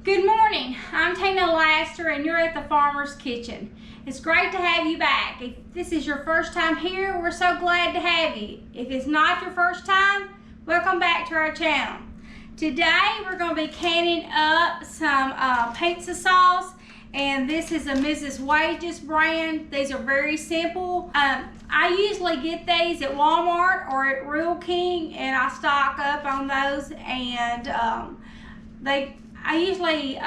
Good morning, I'm Tina Laster and you're at the Farmer's Kitchen. It's great to have you back. If this is your first time here, we're so glad to have you. If it's not your first time, welcome back to our channel. Today we're going to be canning up some pizza sauce, and this is a Mrs. Wages brand. These are very simple. I usually get these at Walmart or at Real King, and I stock up on those, and I usually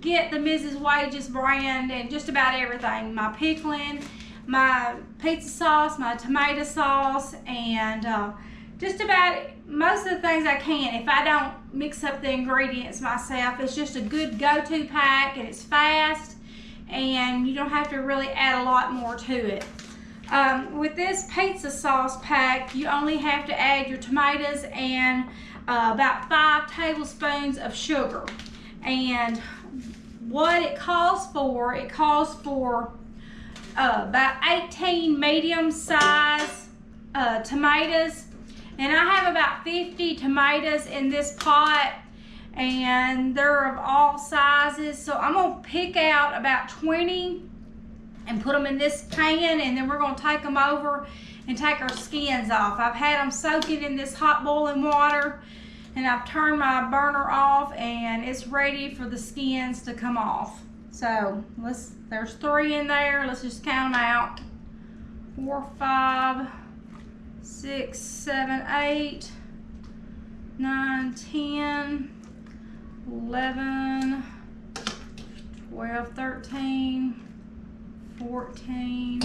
get the Mrs. Wages brand and just about everything. My pickling, my pizza sauce, my tomato sauce, and just about most of the things I can. If I don't mix up the ingredients myself, it's just a good go-to pack, and it's fast, and you don't have to really add a lot more to it. With this pizza sauce pack, you only have to add your tomatoes and about 5 tablespoons of sugar. And what it calls for about 18 medium size tomatoes, and I have about 50 tomatoes in this pot, and they're of all sizes, so I'm gonna pick out about 20 and put them in this pan, and then we're gonna take them over and take our skins off. I've had them soaking in this hot boiling water, and I've turned my burner off, and it's ready for the skins to come off. So there's 3 in there. Let's just count them out. 4, 5, 6, 7, 8, 9, 10, 11, 12, 13, 14,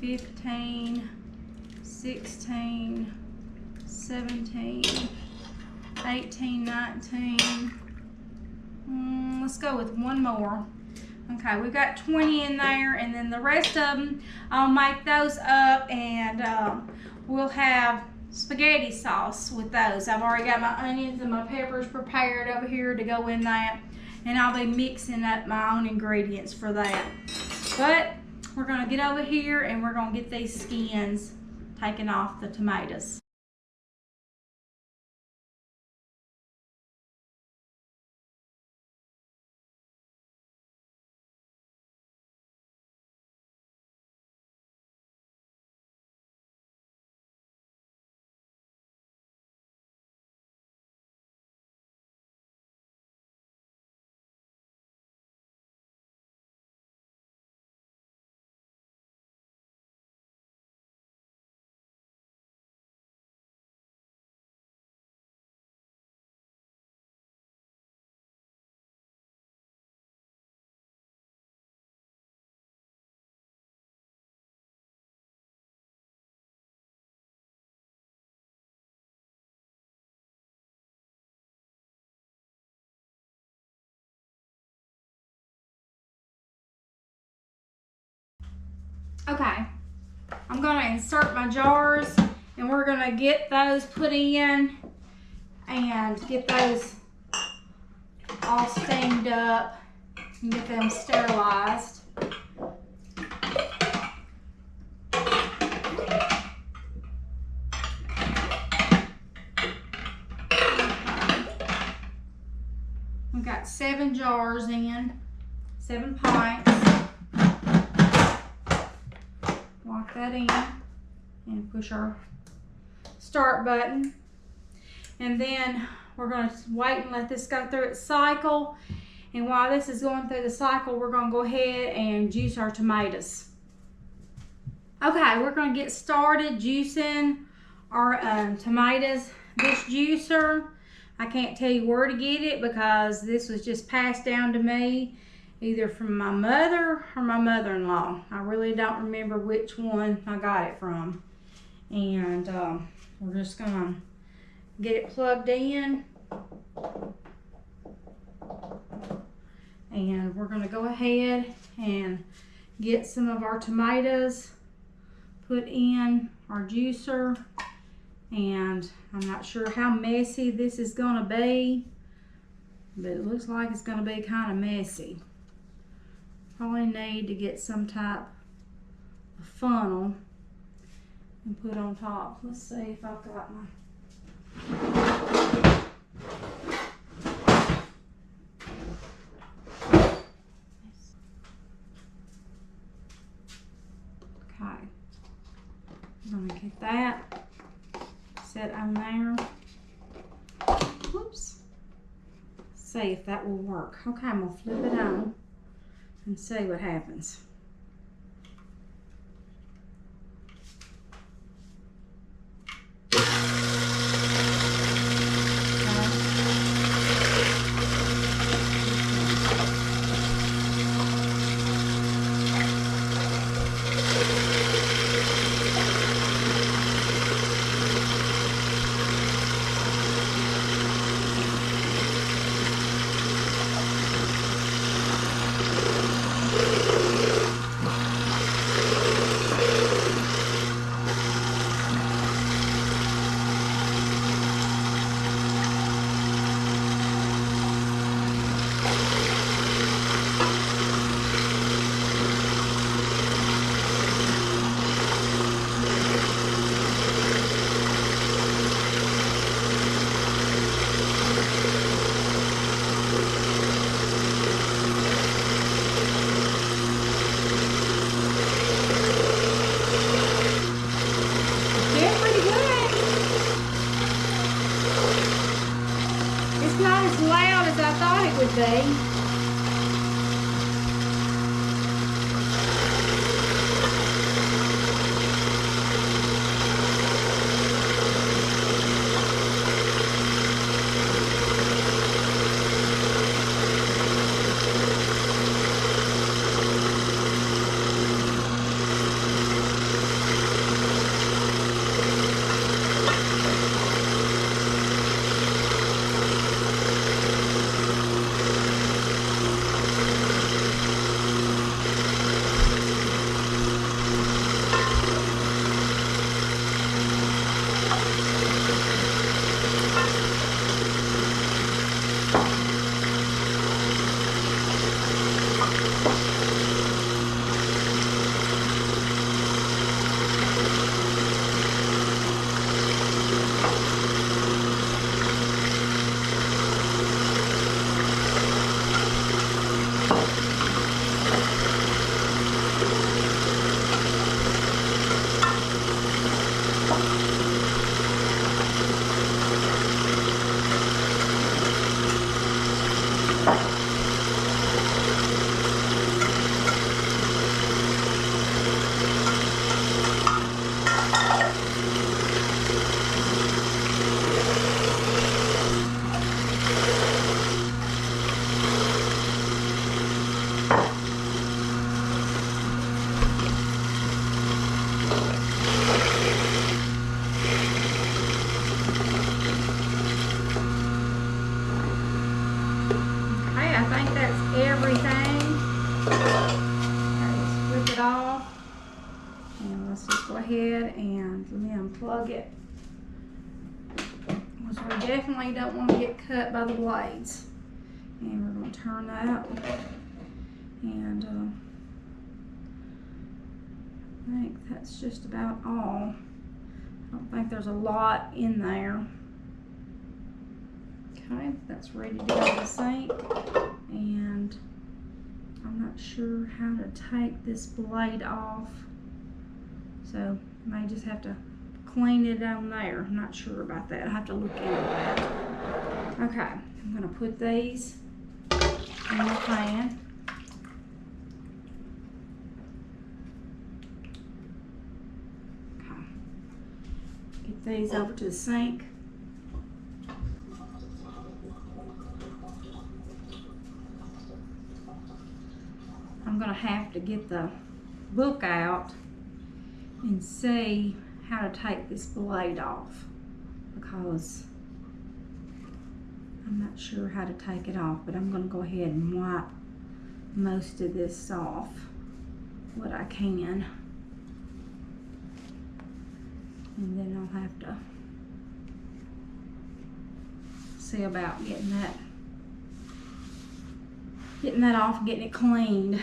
15, 16, 17, 18, 19, let's go with one more. Okay, we've got 20 in there, and then the rest of them, I'll make those up, and we'll have spaghetti sauce with those. I've already got my onions and my peppers prepared over here to go in that, and I'll be mixing up my own ingredients for that. But we're gonna get over here and we're gonna get these skins taken off the tomatoes. Okay, I'm gonna insert my jars, and we're gonna get those put in and get those all steamed up and get them sterilized. We've got 7 jars in, 7 pints. Lock that in and push our start button, and then we're going to wait and let this go through its cycle. And while this is going through the cycle, we're going to go ahead and juice our tomatoes. Okay, we're going to get started juicing our tomatoes. This juicer, I can't tell you where to get it, because this was just passed down to me either from my mother or my mother-in-law. I really don't remember which one I got it from. And we're just gonna get it plugged in, and we're gonna go ahead and get some of our tomatoes put in our juicer. And I'm not sure how messy this is gonna be, but it looks like it's gonna be kind of messy. Probably need to get some type of funnel and put on top. Let's see if I've got my that set on there. Whoops. See if that will work. Okay, I'm gonna flip it on and see what happens. Be. Everything. Just flip it off, and let's just go ahead and unplug it, because we definitely don't want to get cut by the blades. And we're going to turn that, and I think that's just about all. I don't think there's a lot in there. Okay, that's ready to go to the sink. And I'm not sure how to take this blade off, so I may just have to clean it on there. I'm not sure about that. I have to look into that. Okay, I'm going to put these in the pan. Okay. Get these over to the sink. I'm going to have to get the book out and see how to take this blade off, because I'm not sure how to take it off, but I'm going to go ahead and wipe most of this off, what I can, and then I'll have to see about getting that off and getting it cleaned.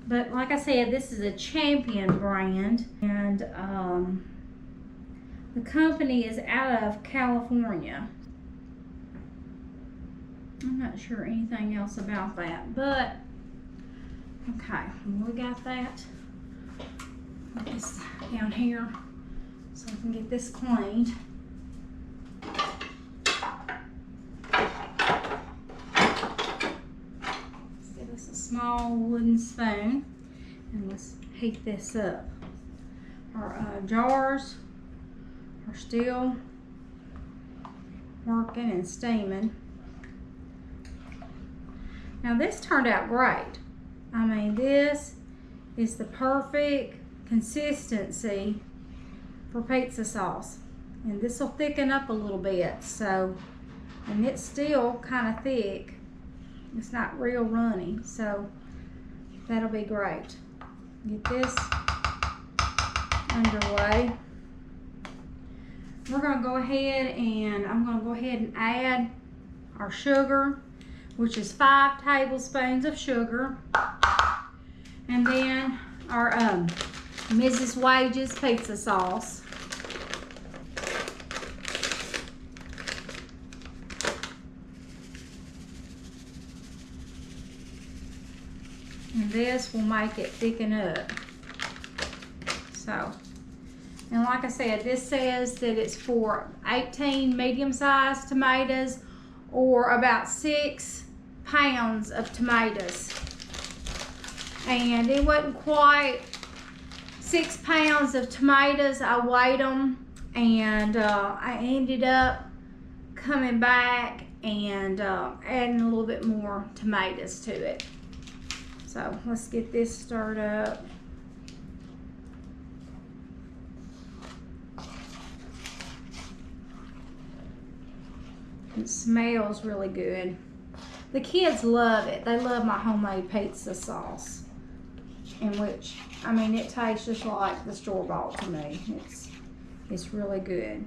But like I said, this is a Champion brand, and the company is out of California. I'm not sure anything else about that, but okay, we got that. Put this down here. so I can get this cleaned. Let's get us a small wooden spoon and let's heat this up. Our jars are still working and steaming. Now this turned out great. I mean, this is the perfect consistency for pizza sauce. And this will thicken up a little bit, so, and it's still kind of thick. It's not real runny, so that'll be great. Get this underway. We're gonna go ahead and I'm gonna go ahead and add our sugar, which is 5 tablespoons of sugar. And then our Mrs. Wages pizza sauce. And this will make it thicken up. So, and like I said, this says that it's for 18 medium-sized tomatoes or about 6 pounds of tomatoes. And it wasn't quite 6 pounds of tomatoes. I weighed them and I ended up coming back and adding a little bit more tomatoes to it. So let's get this stirred up. It smells really good. The kids love it. They love my homemade pizza sauce, in which, I mean, it tastes just like the store-bought to me. It's really good.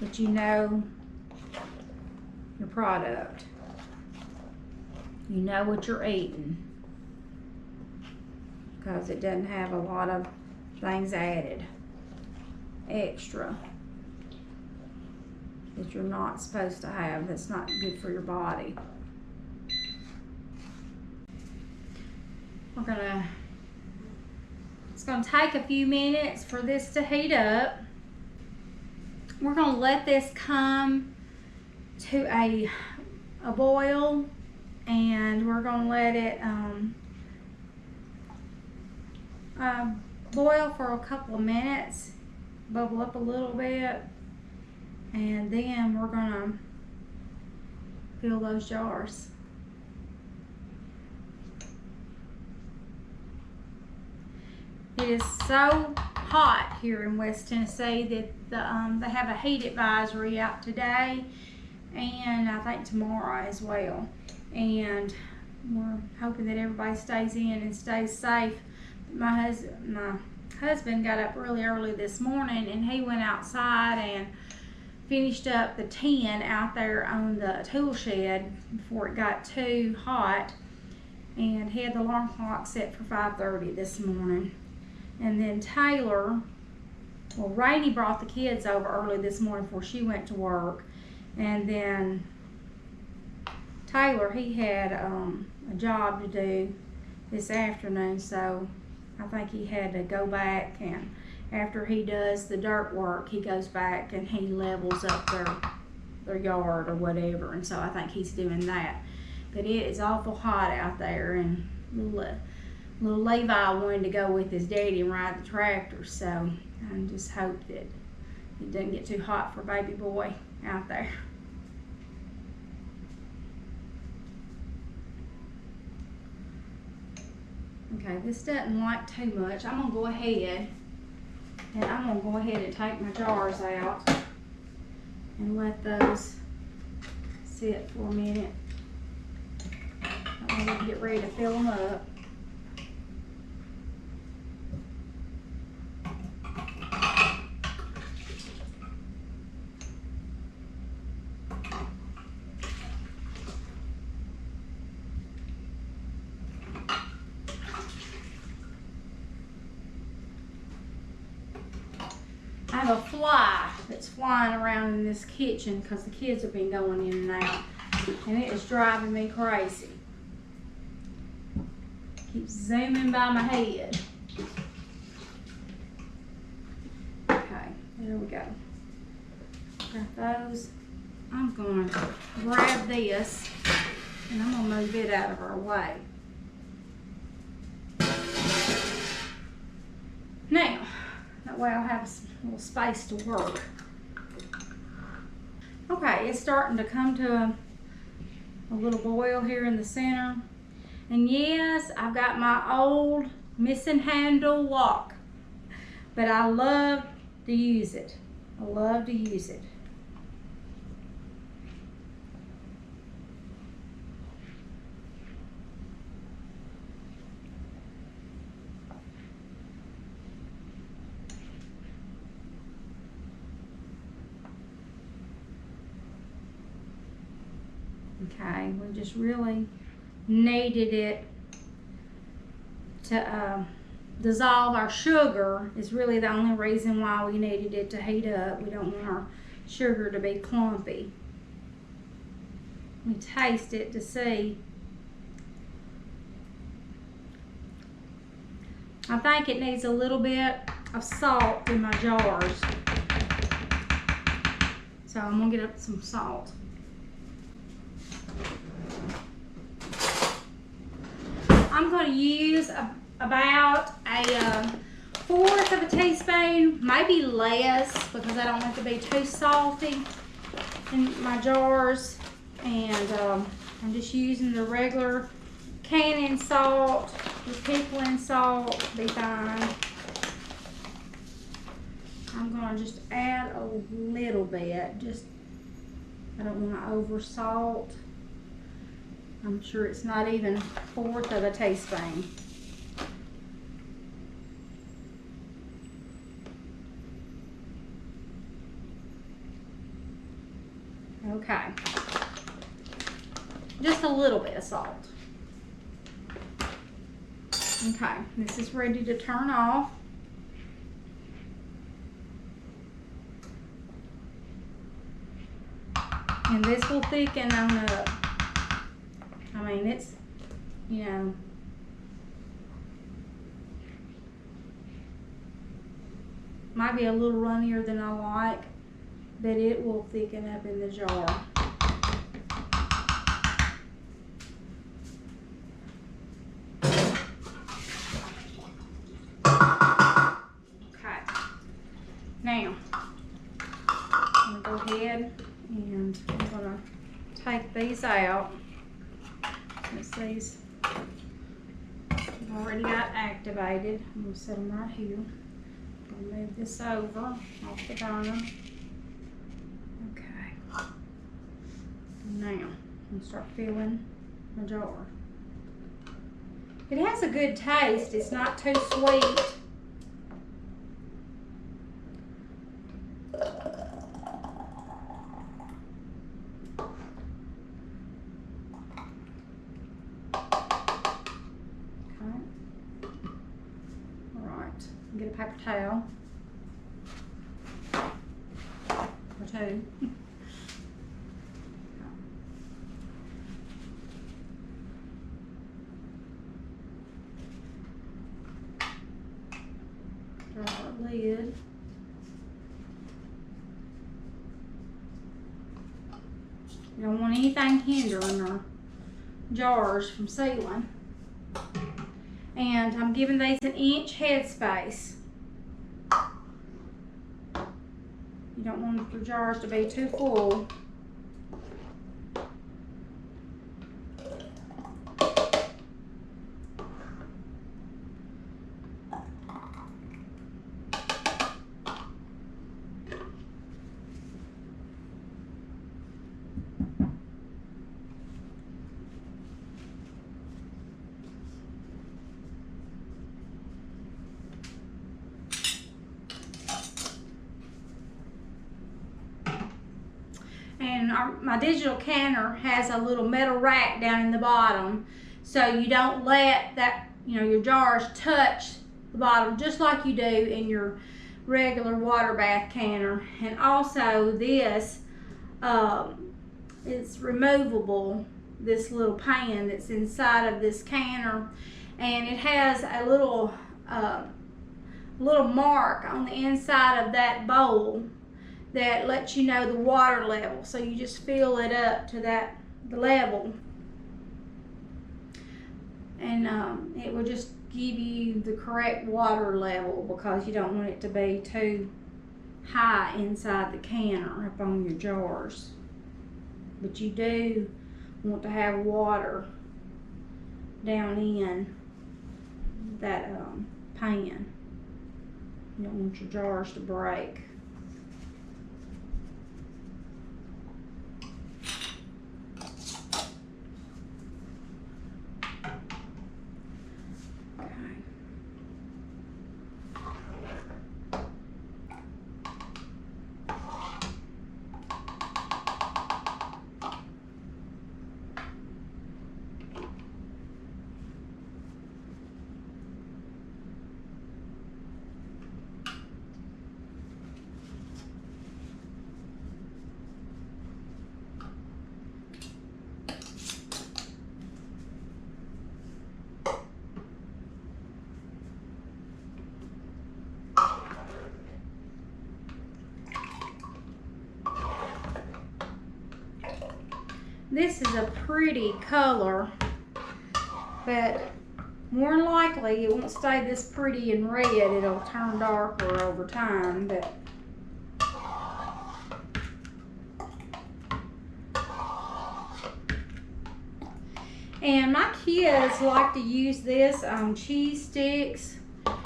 But you know your product. You know what you're eating, because it doesn't have a lot of things added extra that you're not supposed to have. That's not good for your body. It's gonna take a few minutes for this to heat up. We're gonna let this come to a boil, and we're gonna let it boil for a couple of minutes, bubble up a little bit, and then we're gonna fill those jars. It is so hot here in West Tennessee that they have a heat advisory out today, and I think tomorrow as well. And we're hoping that everybody stays in and stays safe. My husband got up really early this morning, and he went outside and finished up the tin out there on the tool shed before it got too hot, and he had the alarm clock set for 5:30 this morning. And then Taylor, well, Rainey brought the kids over early this morning before she went to work, and then Taylor, he had a job to do this afternoon, so I think he had to go back, and after he does the dirt work, he goes back and he levels up their yard or whatever, and so I think he's doing that. But it is awful hot out there, and little Levi wanted to go with his daddy and ride the tractor, so I just hope that it doesn't get too hot for baby boy out there. Okay, this doesn't like too much. I'm gonna go ahead and take my jars out and let those sit for a minute. I'm gonna get ready to fill them up. I have a fly that's flying around in this kitchen because the kids have been going in and out, and it is driving me crazy. Keeps zooming by my head. Okay. There we go. Got those. I'm going to grab this and I'm going to move it out of our way. Now, that way I'll have a little space to work. Okay, it's starting to come to a little boil here in the center. And yes, I've got my old missing handle wok, but I love to use it. I love to use it. Okay, we just really kneaded it to dissolve our sugar. Is really the only reason why we needed it to heat up. We don't want our sugar to be clumpy. We taste it to see. I think it needs a little bit of salt in my jars. So I'm gonna get up some salt. I'm going to use about a 1/4 of a teaspoon, maybe less, because I don't want it to be too salty in my jars. And I'm just using the regular canning salt, the pickling salt, be fine. I'm going to just add a little bit, I don't want to over salt. I'm sure it's not even 1/4 of a teaspoon. Okay. Just a little bit of salt. Okay, this is ready to turn off. And this will thicken on up. I mean, it's, you know, might be a little runnier than I like, but it will thicken up in the jar. Okay. Now, I'm going to go ahead and I'm going to take these out. These I've already got activated. I'm going to set them right here. I'm going to move this over off the burner. Okay. Now, I'm going to start filling my jar. It has a good taste. It's not too sweet. Get a paper towel or two. Draw our lid. You don't want anything hindering our jars from sealing. And I'm giving these an inch headspace. You don't want the jars to be too full. And my digital canner has a little metal rack down in the bottom, so you don't let that, your jars touch the bottom, just like you do in your regular water bath canner. And also this is removable, this little pan that's inside of this canner, and it has a little little mark on the inside of that bowl that lets you know the water level. So you just fill it up to the level, and it will just give you the correct water level, because you don't want it to be too high inside the can or up on your jars. But you do want to have water down in that pan. You don't want your jars to break. This is a pretty color, but more than likely it won't stay this pretty and red. It'll turn darker over time. But and my kids like to use this on cheese sticks, and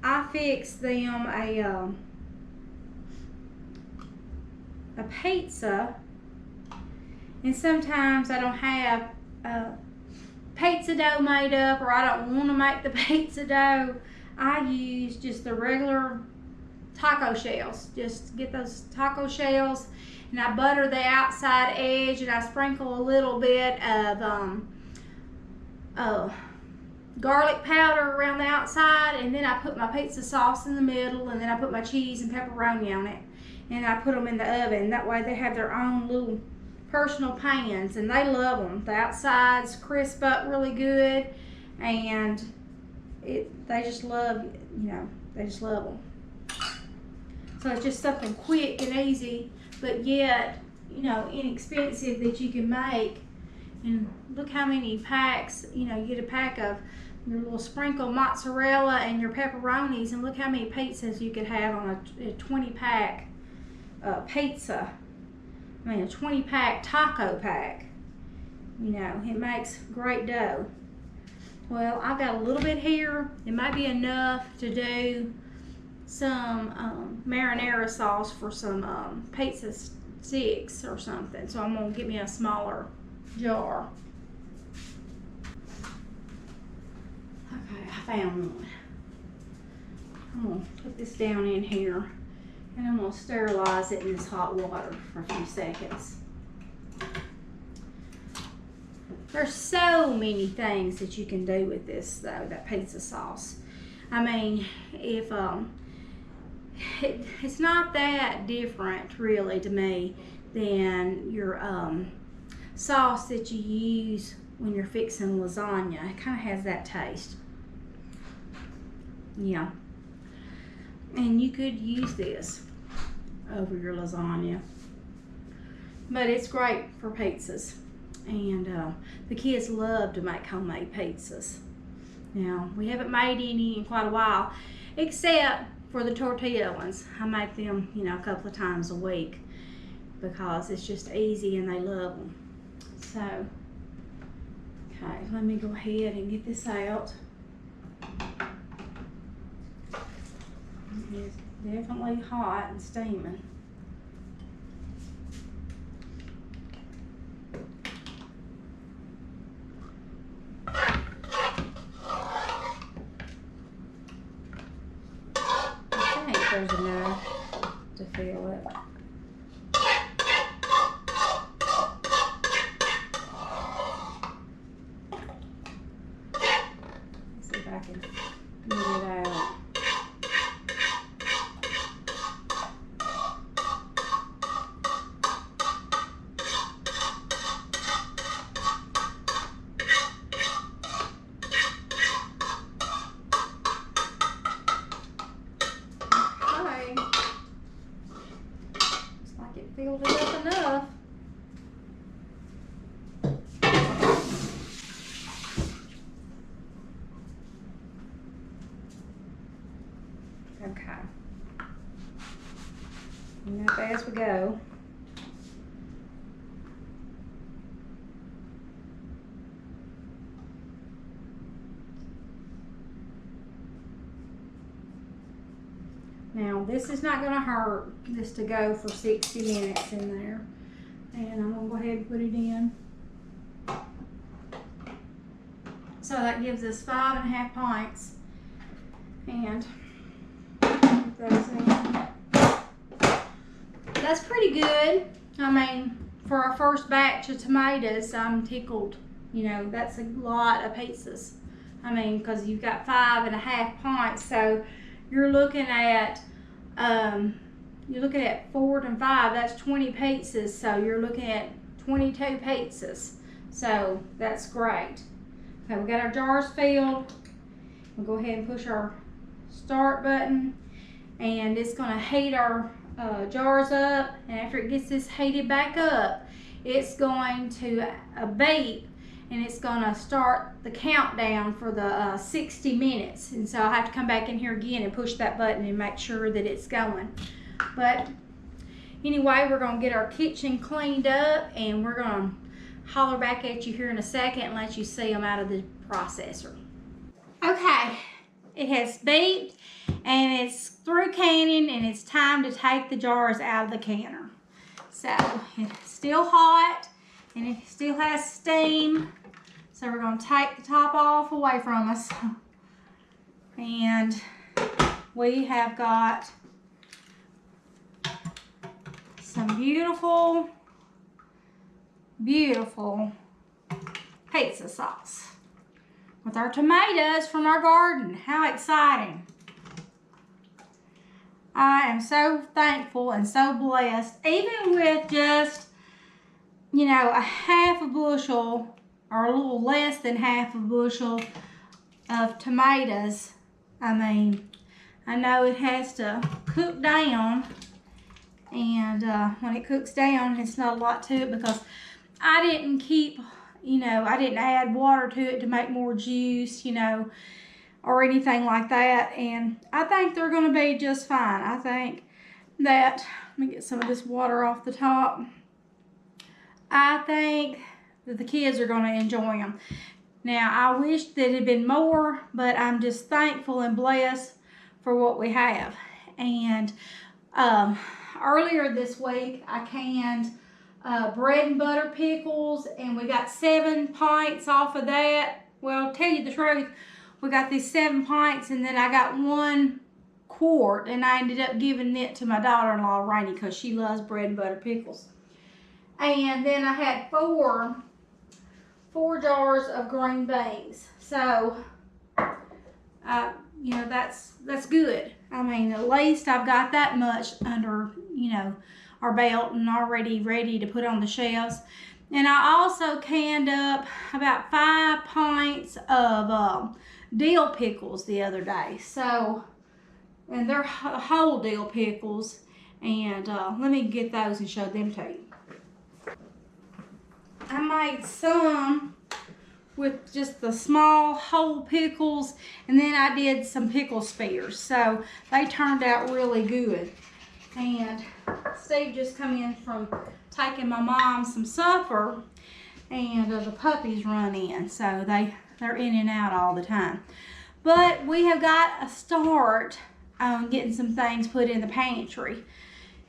I fix them a pizza, and sometimes I don't have pizza dough made up, or I don't want to make the pizza dough. I use just the regular taco shells. Just get those taco shells, and I butter the outside edge, and I sprinkle a little bit of garlic powder around the outside, and then I put my pizza sauce in the middle, and then I put my cheese and pepperoni on it, and I put them in the oven. That way they have their own little personal pans, and they love them. The outsides crisp up really good, and they just love, they just love them. So it's just something quick and easy, but yet, inexpensive, that you can make. And look how many packs, you get a pack of your little sprinkle mozzarella and your pepperonis, and look how many pizzas you could have on a 20-pack pizza. I mean, a 20-pack taco pack. It makes great dough. Well, I've got a little bit here. It might be enough to do some marinara sauce for some pizza sticks or something. So I'm gonna get me a smaller jar. Okay, I found one. I'm gonna put this down in here, and I'm gonna sterilize it in this hot water for a few seconds. There's so many things that you can do with this, though, that pizza sauce. I mean, if it's not that different, really, to me, than your sauce that you use when you're fixing lasagna. It kind of has that taste. Yeah. And you could use this over your lasagna. But it's great for pizzas. And the kids love to make homemade pizzas. Now, we haven't made any in quite a while, except for the tortilla ones. I make them, a couple of times a week, because it's just easy and they love them. So, okay, let me go ahead and get this out. It's definitely hot and steaming. I think there's enough to fill it. Let's see if I can get it out. go. Now, this is not going to hurt just to go for 60 minutes in there. And I'm going to go ahead and put it in. So that gives us 5.5 pints. And put those in. That's pretty good. I mean, for our first batch of tomatoes, I'm tickled. You know, that's a lot of pizzas. I mean, because you've got 5.5 pints, so you're looking at 4 and 5. That's 20 pizzas. So you're looking at 22 pizzas. So that's great. Okay, we got our jars filled. We'll go ahead and push our start button, and it's going to heat our jars up. And after it gets this heated back up, it's going to beep, and it's going to start the countdown for the 60 minutes. And so I'll have to come back in here again and push that button and make sure that it's going. But anyway, we're going to get our kitchen cleaned up, and we're going to holler back at you here in a second and let you see them out of the processor. Okay, it has beeped, and it's through canning, and it's time to take the jars out of the canner. So it's still hot, and it still has steam. So we're going to take the top off away from us. And we have got some beautiful, beautiful pizza sauce with our tomatoes from our garden. How exciting. I am so thankful and so blessed, even with just, you know, a half a bushel or a little less than half a bushel of tomatoes. I mean, I know it has to cook down, and when it cooks down, it's not a lot to it because I didn't keep, you know, I didn't add water to it to make more juice, you know, or anything like that. And I think they're going to be just fine. I think that, let me get some of this water off the top. I think that the kids are going to enjoy them. Now, I wish that it had been more, but I'm just thankful and blessed for what we have. And earlier this week, I canned bread and butter pickles, and we got 7 pints off of that. Well, to tell you the truth, we got these 7 pints, and then I got 1 quart, and I ended up giving it to my daughter-in-law, Rainey, because she loves bread and butter pickles. And then I had 4 jars of green beans. So, you know, that's good. I mean, at least I've got that much under, you know, our belt and already ready to put on the shelves. And I also canned up about 5 pints of dill pickles the other day. So, and they're whole dill pickles. And let me get those and show them to you. I made some with just the small whole pickles, and then I did some pickle spears. So they turned out really good. And Steve just come in from taking my mom some supper, and the puppies run in, so they're in and out all the time. But we have got a start on getting some things put in the pantry,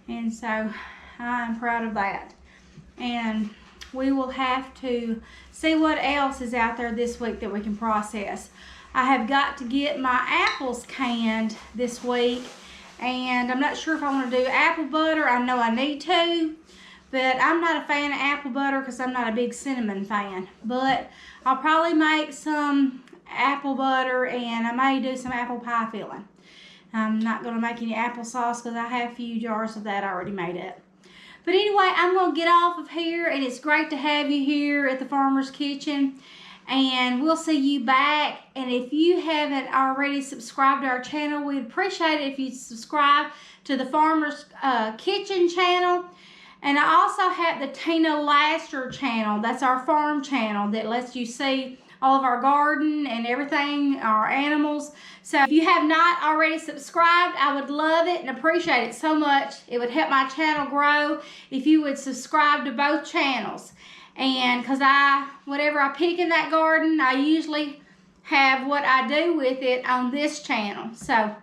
and so I'm proud of that. And we will have to see what else is out there this week that we can process. I have got to get my apples canned this week, and I'm not sure if I want to do apple butter. I know I need to, but I'm not a fan of apple butter because I'm not a big cinnamon fan. But I'll probably make some apple butter, and I may do some apple pie filling. I'm not going to make any applesauce because I have a few jars of that already made up. But anyway, I'm going to get off of here, and it's great to have you here at the Farmer's Kitchen. And we'll see you back. And if you haven't already subscribed to our channel, we'd appreciate it if you subscribe to the Farmer's Kitchen channel. And I also have the Tina Laster channel. That's our farm channel that lets you see all of our garden and everything, our animals. So if you have not already subscribed, I would love it and appreciate it so much. It would help my channel grow if you would subscribe to both channels. And because whatever I pick in that garden, I usually have what I do with it on this channel. So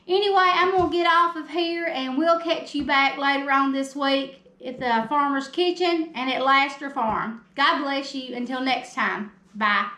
anyway, I'm going to get off of here and we'll catch you back later on this week at the Farmer's Kitchen and at Laster Farm. God bless you. Until next time. Bye.